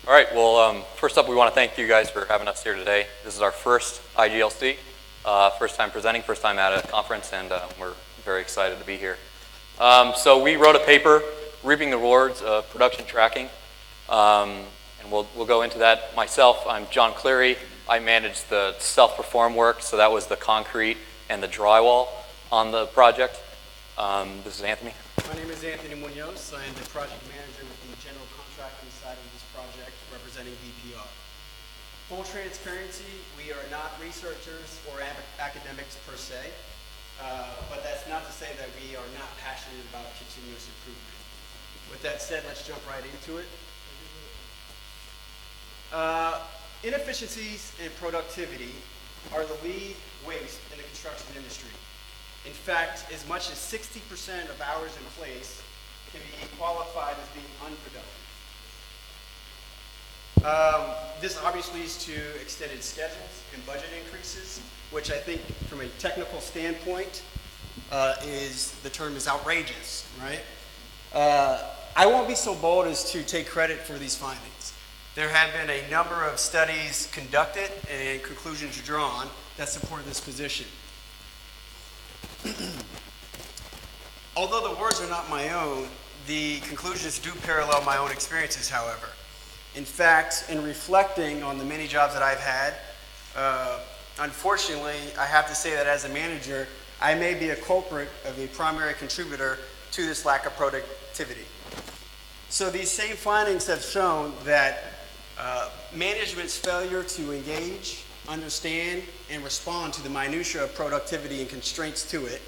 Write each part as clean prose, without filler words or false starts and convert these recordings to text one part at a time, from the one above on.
All right, well, first up, we want to thank you guys for having us here today. This is our first IGLC, first time presenting, first time at a conference, and we're very excited to be here. So we wrote a paper, Reaping the Rewards of Production Tracking, and we'll go into that. Myself, I'm John Cleary. I manage the self-perform work, so that was the concrete and the drywall on the project. This is Anthony. My name is Anthony Munoz. I am the project manager with the general contracting side of this project, representing VPR. Full transparency, we are not researchers or academics per se, but that's not to say that we are not passionate about continuous improvement. With that said, let's jump right into it. Inefficiencies in productivity are the lead waste in the construction industry. In fact, as much as 60% of hours in place can be qualified as being unproductive. This obviously leads to extended schedules and budget increases, which I think from a technical standpoint the term is outrageous, right? I won't be so bold as to take credit for these findings. There have been a number of studies conducted and conclusions drawn that support this position. Although the words are not my own, the conclusions do parallel my own experiences, however. In fact, in reflecting on the many jobs that I've had, unfortunately, I have to say that as a manager, I may be a culprit of a primary contributor to this lack of productivity. So these same findings have shown that management's failure to engage, understand, and respond to the minutiae of productivity and constraints to it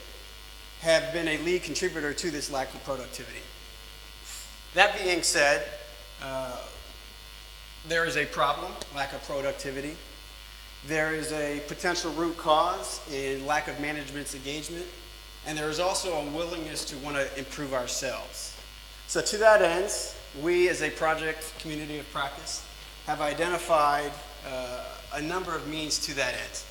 have been a lead contributor to this lack of productivity. That being said, there is a problem, lack of productivity. There is a potential root cause in lack of management's engagement, and there is also a willingness to want to improve ourselves. So to that end, we as a project community of practice have identified a number of means to that end.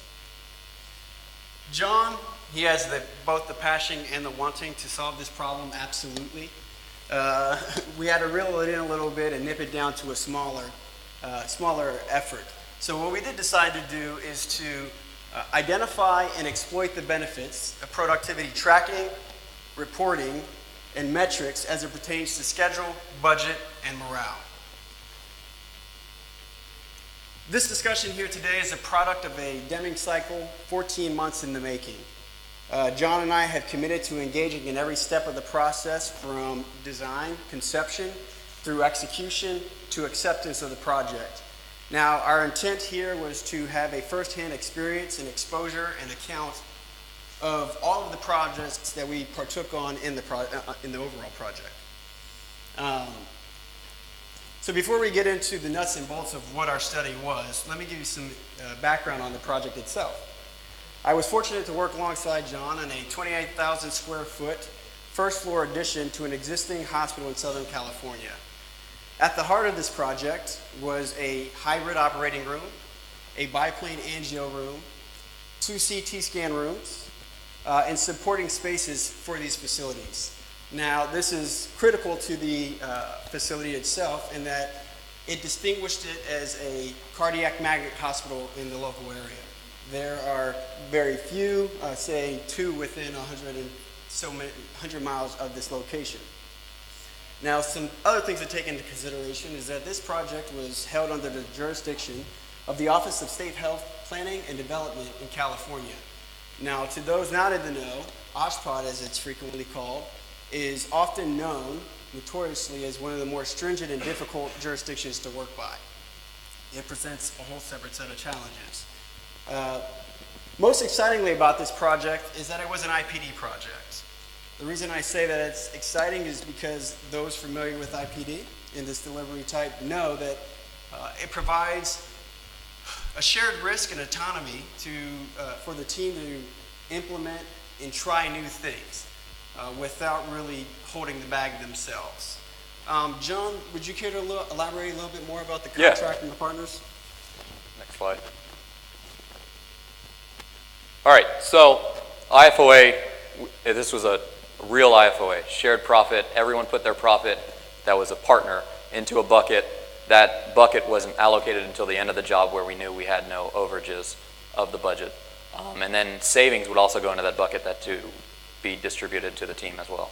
John, he has both the passion and the wanting to solve this problem, absolutely. We had to reel it in a little bit and nip it down to a smaller effort. So what we did decide to do is to identify and exploit the benefits of productivity tracking, reporting, and metrics as it pertains to schedule, budget, and morale. This discussion here today is a product of a Deming cycle, 14 months in the making. John and I have committed to engaging in every step of the process from design, conception, through execution, to acceptance of the project. Now, our intent here was to have a firsthand experience and exposure and account of all of the projects that we partook on in the overall project. So before we get into the nuts and bolts of what our study was, let me give you some background on the project itself. I was fortunate to work alongside John on a 28,000 square foot first floor addition to an existing hospital in Southern California. At the heart of this project was a hybrid operating room, a biplane angio room, 2 CT scan rooms, and supporting spaces for these facilities. Now, this is critical to the facility itself in that it distinguished it as a cardiac magnet hospital in the local area. There are very few, say 2 within 100 miles of this location. Now, some other things to take into consideration is that this project was held under the jurisdiction of the Office of State Health Planning and Development in California. Now, to those not in the know, OSHPD, as it's frequently called, is often known notoriously as one of the more stringent and difficult jurisdictions to work by. It presents a whole separate set of challenges. Most excitingly about this project is that it was an IPD project. The reason I say that it's exciting is because those familiar with IPD in this delivery type know that it provides a shared risk and autonomy for the team to implement and try new things without really holding the bag themselves. John, would you care to elaborate a little bit more about the contract and the partners? Next slide. All right, so IFOA, this was a real IFOA, shared profit. Everyone put their profit that was a partner into a bucket. that bucket wasn't allocated until the end of the job where we knew we had no overages of the budget. And then savings would also go into that bucket that to be distributed to the team as well.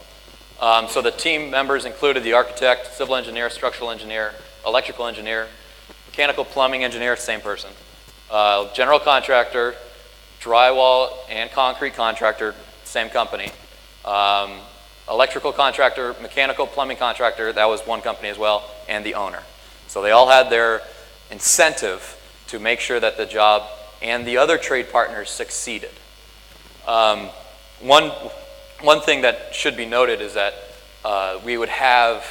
So the team members included the architect, civil engineer, structural engineer, electrical engineer, mechanical plumbing engineer, same person, general contractor, drywall and concrete contractor, same company, electrical contractor, mechanical plumbing contractor, that was one company as well, and the owner. So they all had their incentive to make sure that the job and the other trade partners succeeded. One thing that should be noted is that we would have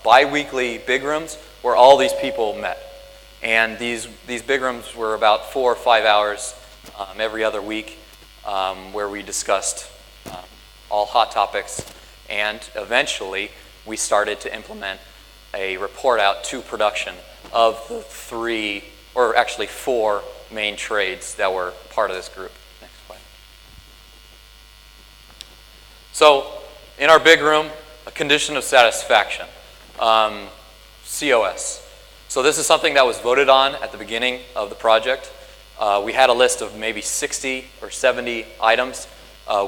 bi-weekly big rooms where all these people met. And these big rooms were about 4 or 5 hours every other week where we discussed all hot topics. And eventually, we started to implement a report out to production of the 3, or actually 4 main trades that were part of this group. Next slide. So, in our big room, a condition of satisfaction, COS. So this is something that was voted on at the beginning of the project. We had a list of maybe 60 or 70 items.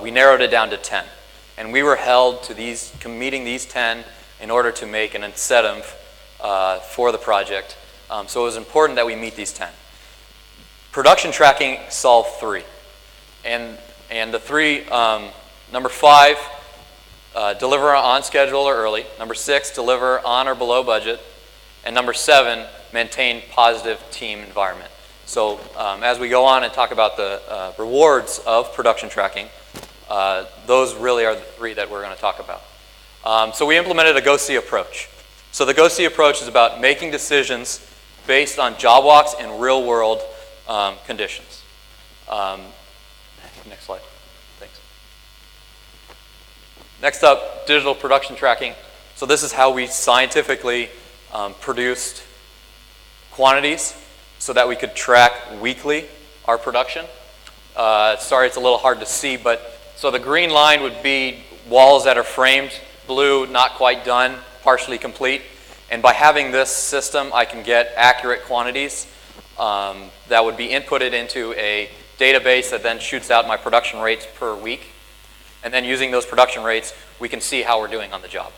We narrowed it down to 10. And we were held to meeting these 10 in order to make an incentive for the project. So it was important that we meet these 10. Production tracking solved 3. And the 3, number 5, deliver on schedule or early. Number 6, deliver on or below budget. And number 7, maintain positive team environment. So as we go on and talk about the rewards of production tracking, those really are the 3 that we're going to talk about. So we implemented a go-see approach. So the go-see approach is about making decisions based on job walks and real-world conditions. Next slide. Thanks. Next up, digital production tracking. So this is how we scientifically produced quantities so that we could track weekly our production. Sorry, it's a little hard to see, but so the green line would be walls that are framed, blue, not quite done, partially complete. And by having this system, I can get accurate quantities that would be inputted into a database that then shoots out my production rates per week. And then using those production rates, we can see how we're doing on the job.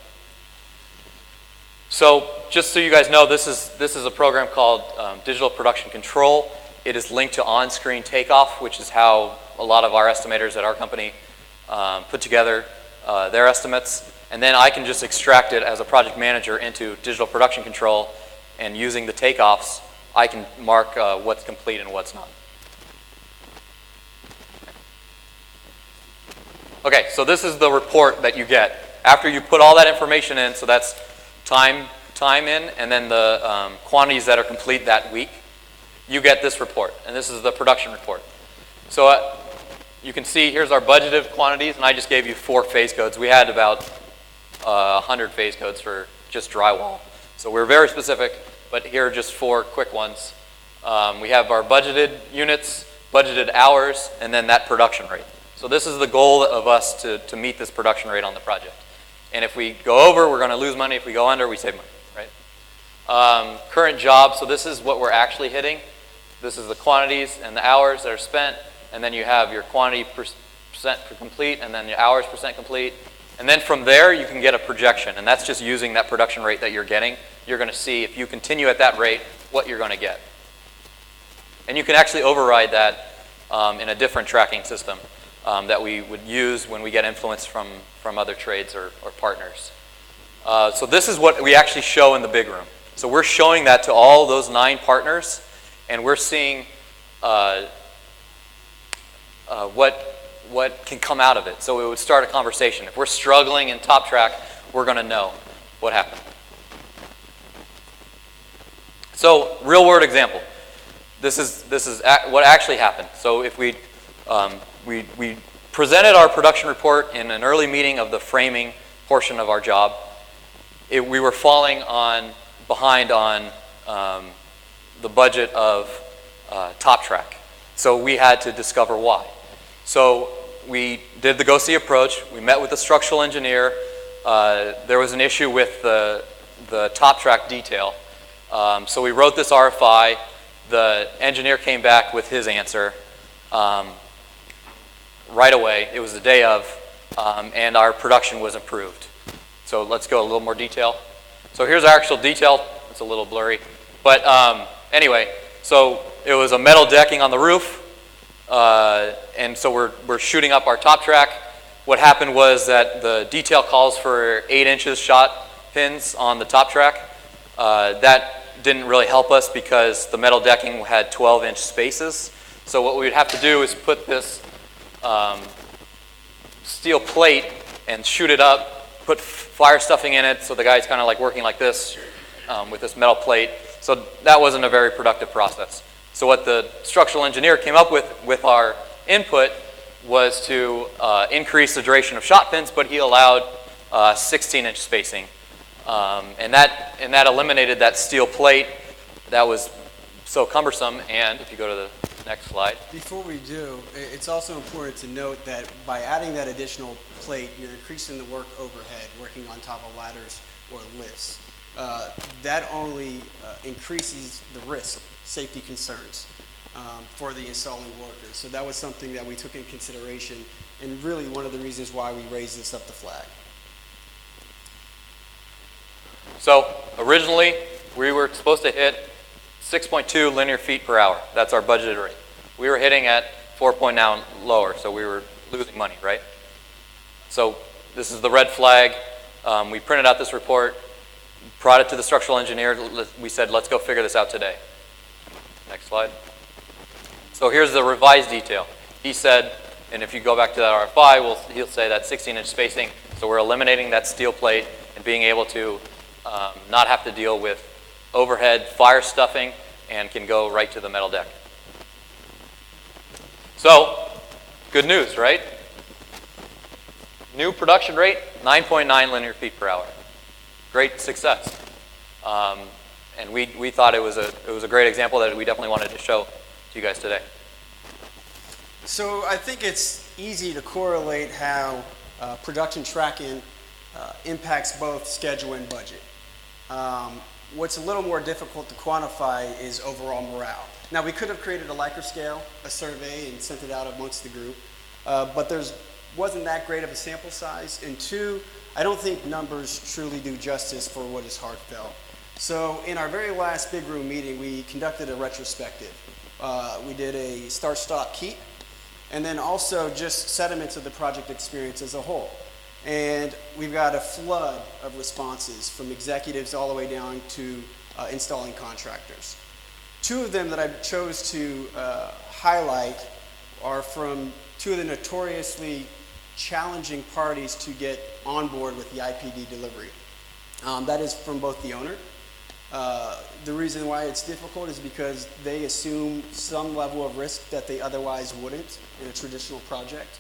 So just so you guys know, this is a program called Digital Production Control. It is linked to on-screen takeoff, which is how a lot of our estimators at our company put together their estimates. And then I can just extract it as a project manager into Digital Production Control, and using the takeoffs, I can mark what's complete and what's not. Okay, so this is the report that you get. After you put all that information in, so that's time in, and then the quantities that are complete that week, you get this report, and this is the production report. So you can see here's our budgeted quantities, and I just gave you 4 phase codes. We had about 100 phase codes for just drywall. So we're very specific, but here are just 4 quick ones. We have our budgeted units, budgeted hours, and then that production rate. So this is the goal of us to meet this production rate on the project. And if we go over, we're going to lose money. If we go under, we save money, right? Current job, so this is what we're actually hitting. This is the quantities and the hours that are spent. And then you have your quantity percent complete, and then your hours percent complete. And then from there, you can get a projection. And that's just using that production rate that you're getting. You're going to see if you continue at that rate, what you're going to get. And you can actually override that in a different tracking system that we would use when we get influence from other trades or partners. So this is what we actually show in the big room. So we're showing that to all those 9 partners, and we're seeing what can come out of it. So it would start a conversation. If we're struggling in top track, we're going to know what happened. So real world example. This is what actually happened. So if we presented our production report in an early meeting of the framing portion of our job. We were falling behind on the budget of top track. So we had to discover why. So we did the go-see approach. We met with the structural engineer. There was an issue with the top track detail. So we wrote this RFI. The engineer came back with his answer right away. It was the day of, and our production was approved. So let's go a little more detail. So here's our actual detail. It's a little blurry. But anyway, so it was a metal decking on the roof. And so we're shooting up our top track. What happened was that the detail calls for 8 inches shot pins on the top track. That didn't really help us because the metal decking had 12-inch spaces. So what we'd have to do is put this steel plate and shoot it up, put fire stuffing in it, so the guy's kind of like working like this with this metal plate. So that wasn't a very productive process. So what the structural engineer came up with our input was to increase the duration of shot pins, but he allowed 16-inch spacing. And that eliminated that steel plate that was so cumbersome. And if you go to the next slide. Before we do, it's also important to note that by adding that additional plate, you're increasing the work overhead, working on top of ladders or lifts. That only increases the risk, safety concerns for the installing workers. So that was something that we took in consideration, and really one of the reasons why we raised this up the flag. So originally, we were supposed to hit 6.2 linear feet per hour. That's our budgeted rate. We were hitting at 4.9 lower, so we were losing money, right? So this is the red flag. We printed out this report, brought it to the structural engineer. We said, let's go figure this out today. Next slide. So here's the revised detail. He said, and if you go back to that RFI, he'll say that 16-inch spacing. So we're eliminating that steel plate and being able to not have to deal with overhead fire stuffing and can go right to the metal deck. So, good news, right? New production rate, 9.9 linear feet per hour. Great success. And we thought it was a great example that we definitely wanted to show to you guys today. So I think it's easy to correlate how production tracking impacts both schedule and budget. What's a little more difficult to quantify is overall morale. Now, we could have created a Likert scale, a survey, and sent it out amongst the group, but wasn't that great of a sample size. And two, I don't think numbers truly do justice for what is heartfelt. So in our very last big room meeting, we conducted a retrospective. We did a start-stop keep, and then also just sediments of the project experience as a whole. And we've got a flood of responses from executives all the way down to installing contractors. Two of them that I chose to highlight are from two of the notoriously challenging parties to get on board with the IPD delivery. That is from both the owner. The reason why it's difficult is because they assume some level of risk that they otherwise wouldn't in a traditional project.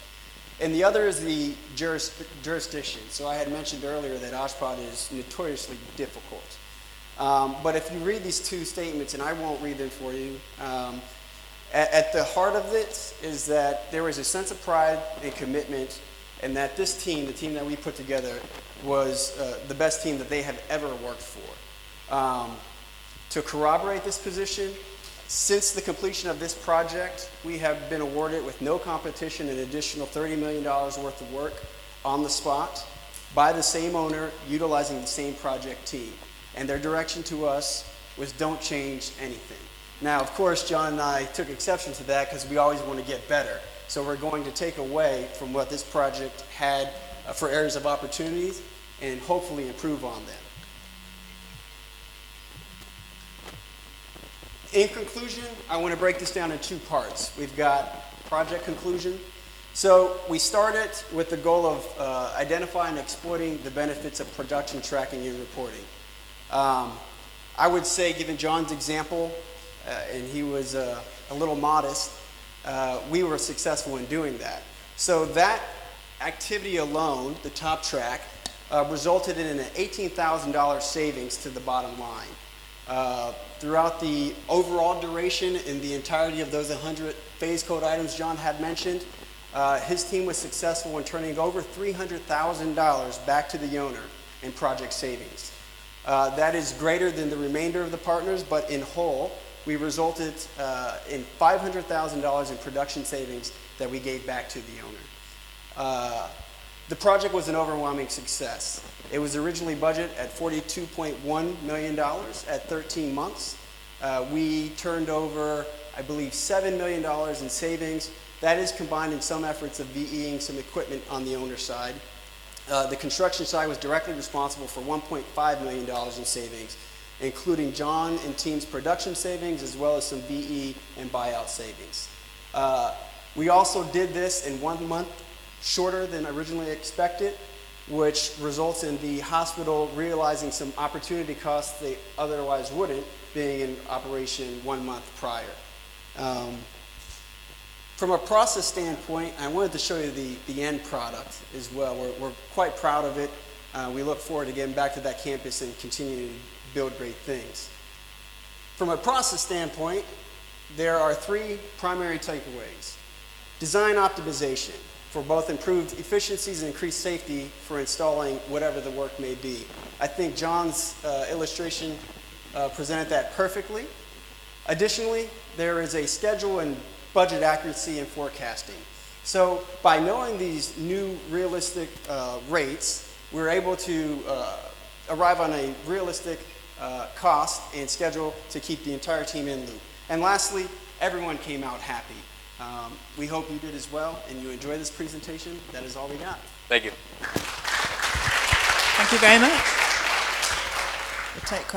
And the other is the jurisdiction. So I had mentioned earlier that OSHPD is notoriously difficult. But if you read these two statements, and I won't read them for you, at the heart of it is that there was a sense of pride and commitment, and that this team, the team that we put together, was the best team that they have ever worked for. To corroborate this position, since the completion of this project, we have been awarded with no competition an additional $30 million worth of work on the spot by the same owner utilizing the same project team. And their direction to us was don't change anything. Now, of course, John and I took exception to that because we always want to get better. So we're going to take away from what this project had for areas of opportunities and hopefully improve on them. In conclusion, I want to break this down in two parts. We've got project conclusion. So we started with the goal of identifying and exploiting the benefits of production tracking and reporting. I would say, given John's example, and he was a little modest, we were successful in doing that. So that activity alone, the top track, resulted in an $18,000 savings to the bottom line. Throughout the overall duration in the entirety of those 100 phase code items John had mentioned, his team was successful in turning over $300,000 back to the owner in project savings. That is greater than the remainder of the partners, but in whole, we resulted in $500,000 in production savings that we gave back to the owner. The project was an overwhelming success. It was originally budgeted at $42.1 million at 13 months. We turned over, I believe, $7 million in savings. That is combined in some efforts of VEing some equipment on the owner side. The construction side was directly responsible for $1.5 million in savings, including John and team's production savings, as well as some VE and buyout savings. We also did this in 1 month shorter than originally expected, which results in the hospital realizing some opportunity costs they otherwise wouldn't, being in operation 1 month prior. From a process standpoint, I wanted to show you the end product as well. We're quite proud of it. We look forward to getting back to that campus and continuing to build great things. From a process standpoint, there are 3 primary takeaways. Design optimization for both improved efficiencies and increased safety for installing whatever the work may be. I think John's illustration presented that perfectly. Additionally, there is a schedule and budget accuracy and forecasting. So by knowing these new realistic rates, we're able to arrive on a realistic cost and schedule to keep the entire team in loop. And lastly, everyone came out happy. We hope you did as well, and you enjoy this presentation. That is all we got. Thank you. Thank you very much. We'll take